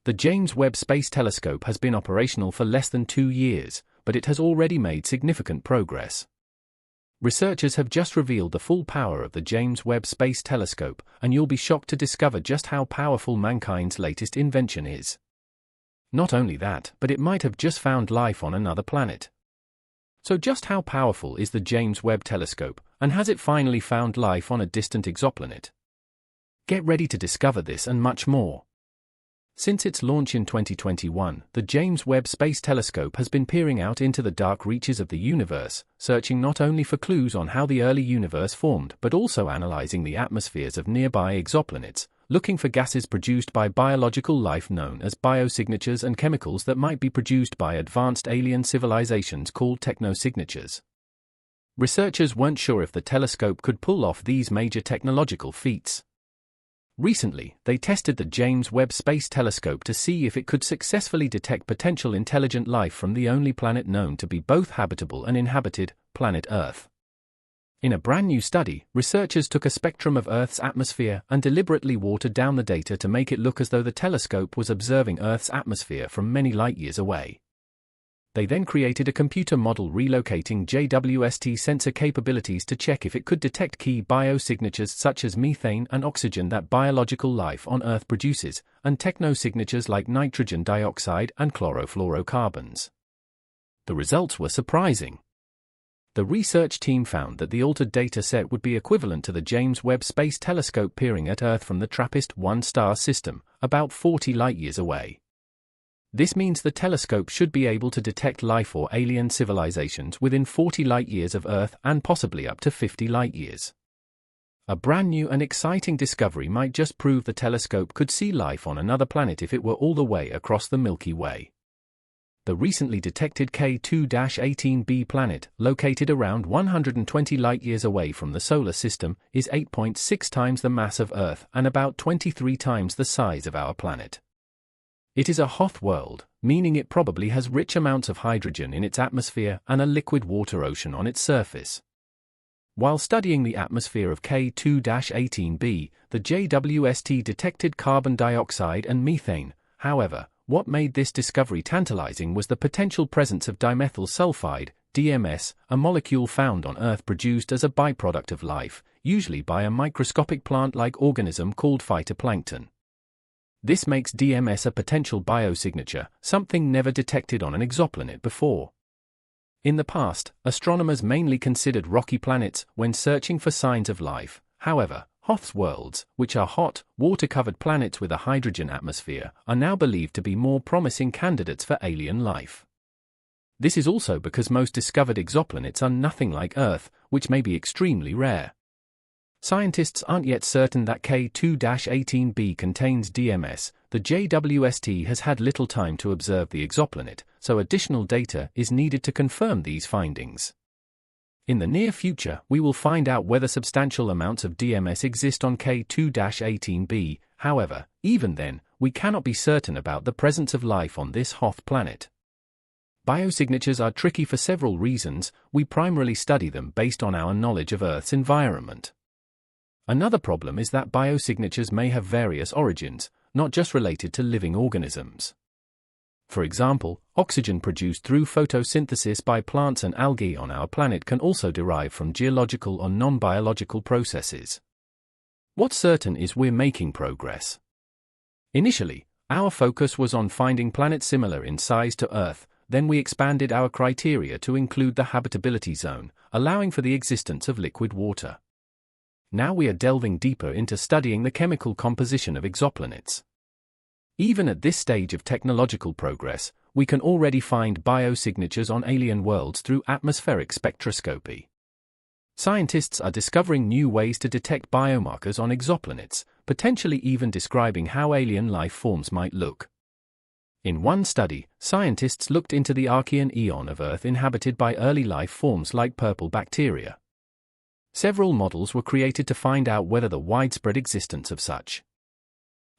The James Webb Space Telescope has been operational for less than 2 years, but it has already made significant progress. Researchers have just revealed the full power of the James Webb Space Telescope, and you'll be shocked to discover just how powerful mankind's latest invention is. Not only that, but it might have just found life on another planet. So just how powerful is the James Webb Telescope, and has it finally found life on a distant exoplanet? Get ready to discover this and much more. Since its launch in 2021, the James Webb Space Telescope has been peering out into the dark reaches of the universe, searching not only for clues on how the early universe formed but also analyzing the atmospheres of nearby exoplanets, looking for gases produced by biological life known as biosignatures and chemicals that might be produced by advanced alien civilizations called technosignatures. Researchers weren't sure if the telescope could pull off these major technological feats. Recently, they tested the James Webb Space Telescope to see if it could successfully detect potential intelligent life from the only planet known to be both habitable and inhabited, planet Earth. In a brand new study, researchers took a spectrum of Earth's atmosphere and deliberately watered down the data to make it look as though the telescope was observing Earth's atmosphere from many light-years away. They then created a computer model relocating JWST sensor capabilities to check if it could detect key biosignatures such as methane and oxygen that biological life on Earth produces, and technosignatures like nitrogen dioxide and chlorofluorocarbons. The results were surprising. The research team found that the altered data set would be equivalent to the James Webb Space Telescope peering at Earth from the TRAPPIST-1 star system, about 40 light-years away. This means the telescope should be able to detect life or alien civilizations within 40 light-years of Earth and possibly up to 50 light-years. A brand new and exciting discovery might just prove the telescope could see life on another planet if it were all the way across the Milky Way. The recently detected K2-18b planet, located around 120 light-years away from the Solar System, is 8.6 times the mass of Earth and about 23 times the size of our planet. It is a hot world, meaning it probably has rich amounts of hydrogen in its atmosphere and a liquid water ocean on its surface. While studying the atmosphere of K2-18b, the JWST detected carbon dioxide and methane. However, what made this discovery tantalizing was the potential presence of dimethyl sulfide, DMS, a molecule found on Earth produced as a byproduct of life, usually by a microscopic plant-like organism called phytoplankton. This makes DMS a potential biosignature, something never detected on an exoplanet before. In the past, astronomers mainly considered rocky planets when searching for signs of life. However, Hoth's worlds, which are hot, water-covered planets with a hydrogen atmosphere, are now believed to be more promising candidates for alien life. This is also because most discovered exoplanets are nothing like Earth, which may be extremely rare. Scientists aren't yet certain that K2-18b contains DMS. The JWST has had little time to observe the exoplanet, so additional data is needed to confirm these findings. In the near future, we will find out whether substantial amounts of DMS exist on K2-18b. However, even then, we cannot be certain about the presence of life on this Hoth planet. Biosignatures are tricky for several reasons. We primarily study them based on our knowledge of Earth's environment. Another problem is that biosignatures may have various origins, not just related to living organisms. For example, oxygen produced through photosynthesis by plants and algae on our planet can also derive from geological or non-biological processes. What's certain is we're making progress. Initially, our focus was on finding planets similar in size to Earth, then we expanded our criteria to include the habitability zone, allowing for the existence of liquid water. Now we are delving deeper into studying the chemical composition of exoplanets. Even at this stage of technological progress, we can already find biosignatures on alien worlds through atmospheric spectroscopy. Scientists are discovering new ways to detect biomarkers on exoplanets, potentially even describing how alien life forms might look. In one study, scientists looked into the Archean eon of Earth inhabited by early life forms like purple bacteria. Several models were created to find out whether the widespread existence of such.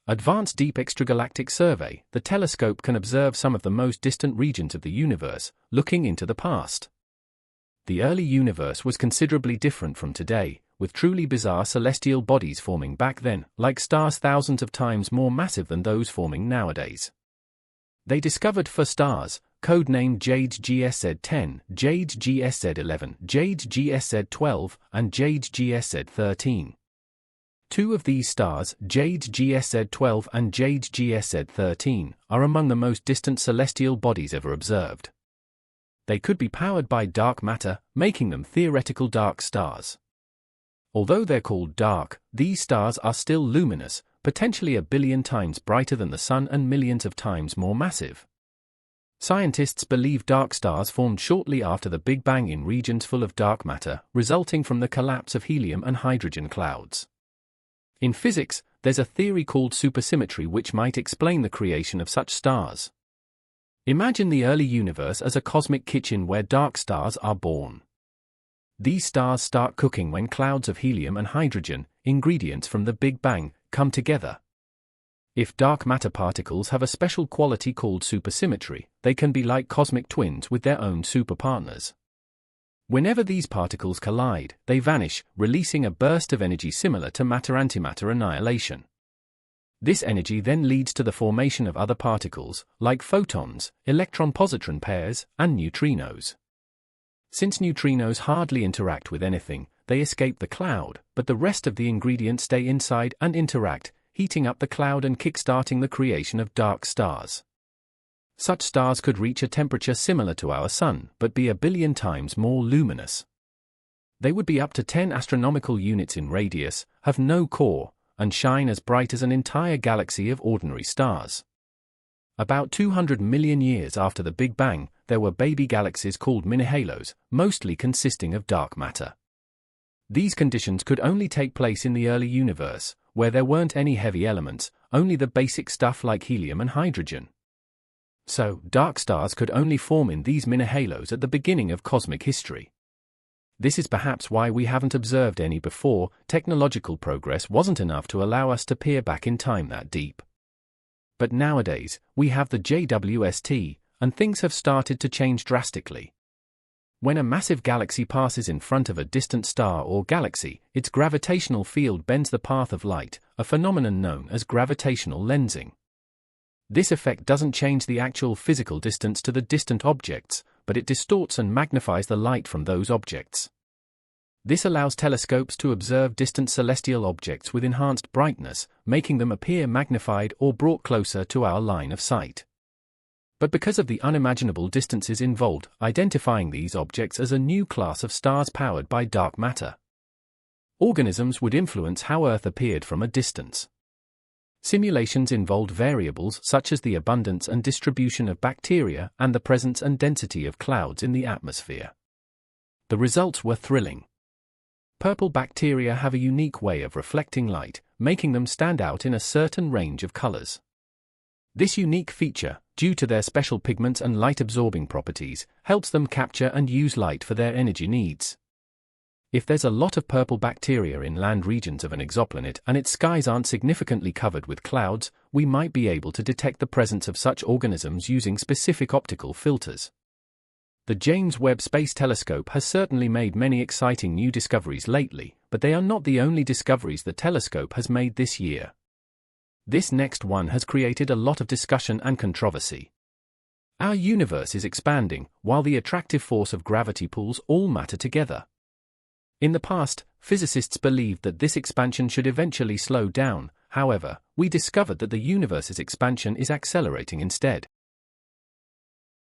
Advanced Deep Extragalactic Survey, the telescope can observe some of the most distant regions of the universe, looking into the past. The early universe was considerably different from today, with truly bizarre celestial bodies forming back then, like stars thousands of times more massive than those forming nowadays. They discovered 4 stars, codenamed JWST-10, JWST-11, JWST-12, and JWST-13. 2 of these stars, JWST-12 and JWST-13, are among the most distant celestial bodies ever observed. They could be powered by dark matter, making them theoretical dark stars. Although they're called dark, these stars are still luminous, potentially 1 billion times brighter than the Sun and millions of times more massive. Scientists believe dark stars formed shortly after the Big Bang in regions full of dark matter, resulting from the collapse of helium and hydrogen clouds. In physics, there's a theory called supersymmetry which might explain the creation of such stars. Imagine the early universe as a cosmic kitchen where dark stars are born. These stars start cooking when clouds of helium and hydrogen, ingredients from the Big Bang, come together. If dark matter particles have a special quality called supersymmetry, they can be like cosmic twins with their own superpartners. Whenever these particles collide, they vanish, releasing a burst of energy similar to matter-antimatter annihilation. This energy then leads to the formation of other particles, like photons, electron-positron pairs, and neutrinos. Since neutrinos hardly interact with anything, they escape the cloud, but the rest of the ingredients stay inside and interact, heating up the cloud and kickstarting the creation of dark stars. Such stars could reach a temperature similar to our Sun, but be 1 billion times more luminous. They would be up to 10 astronomical units in radius, have no core, and shine as bright as an entire galaxy of ordinary stars. About 200 million years after the Big Bang, there were baby galaxies called mini-halos, mostly consisting of dark matter. These conditions could only take place in the early universe, where there weren't any heavy elements, only the basic stuff like helium and hydrogen. So, dark stars could only form in these mini-halos at the beginning of cosmic history. This is perhaps why we haven't observed any before. Technological progress wasn't enough to allow us to peer back in time that deep. But nowadays, we have the JWST, and things have started to change drastically. When a massive galaxy passes in front of a distant star or galaxy, its gravitational field bends the path of light, a phenomenon known as gravitational lensing. This effect doesn't change the actual physical distance to the distant objects, but it distorts and magnifies the light from those objects. This allows telescopes to observe distant celestial objects with enhanced brightness, making them appear magnified or brought closer to our line of sight. But because of the unimaginable distances involved, identifying these objects as a new class of stars powered by dark matter. Organisms would influence how Earth appeared from a distance. Simulations involved variables such as the abundance and distribution of bacteria and the presence and density of clouds in the atmosphere. The results were thrilling. Purple bacteria have a unique way of reflecting light, making them stand out in a certain range of colors. This unique feature, due to their special pigments and light-absorbing properties, helps them capture and use light for their energy needs. If there's a lot of purple bacteria in land regions of an exoplanet and its skies aren't significantly covered with clouds, we might be able to detect the presence of such organisms using specific optical filters. The James Webb Space Telescope has certainly made many exciting new discoveries lately, but they are not the only discoveries the telescope has made this year. This next one has created a lot of discussion and controversy. Our universe is expanding, while the attractive force of gravity pulls all matter together. In the past, physicists believed that this expansion should eventually slow down. However, we discovered that the universe's expansion is accelerating instead.